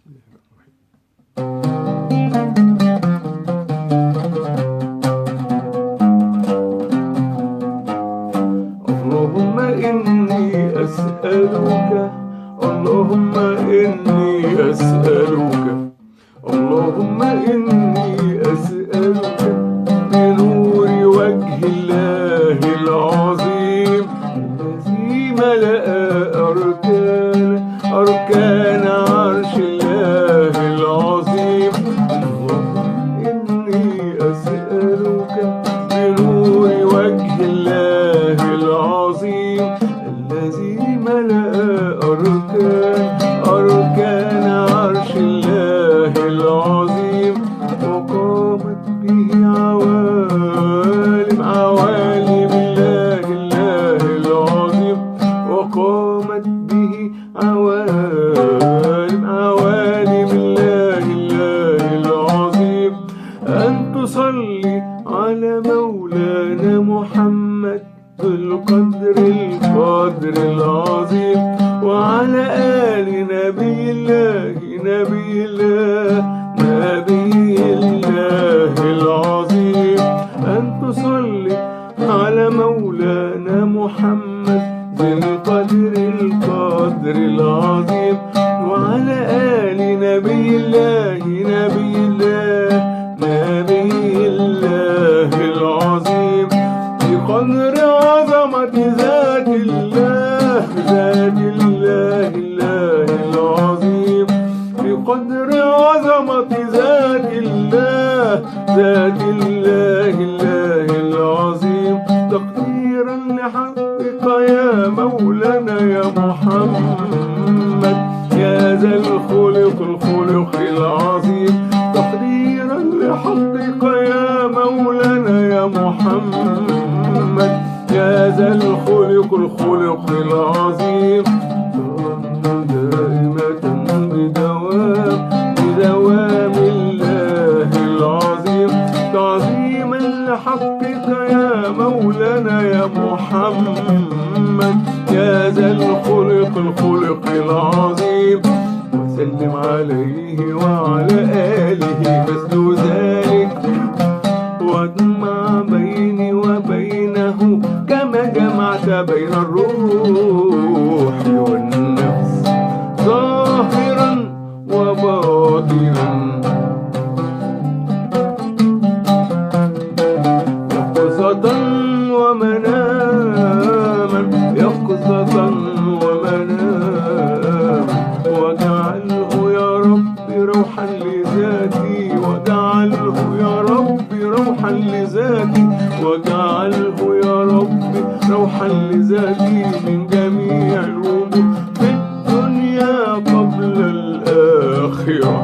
بسم الله الرحمن الرحيم. اللهم إني أسألك، اللهم إني أسألك، اللهم إني أسألك بنور وجه الله العظيم الذي ملأ أركان عرش الله العظيم. اللهم إني أسألك بنور وجه الله العظيم الذي ملأ أركان عرش الله العظيم وقامت به عوالم الله العظيم، وقامت به عوالم الله العظيم. أن تصلي على مولانا محمد القدر العظيم وعلى آل نبي الله العظيم. أن تصلي على مولانا محمد القدر العظيم وعلى آل نبي الله العظيم بقدر عظمة ذات الله العظيم، بقدر عظمة ذات الله العظيم. تقديرا لحقك يا مولانا يا محمد يا ذا الخلق العظيم. تقديرا لحقك يا مولانا يا محمد يا ذا الخلق العظيم. دائمة بدوام الله العظيم تعظيما لحقك يا مولانا يا محمد يا ذا الخلق العظيم. وسلم عليه وعلى آله مثل ذلك واجمع بيني وبينه كما جمعت بين الروح والنفس ظاهرا وباطنا يقظة ومناما واجعله يا رب روحا لذاتي، واجعله يا رب روحا لذاتي، واجعله يا رب روحا لذاتي من جميع الوجوه في الدنيا قبل الآخرة.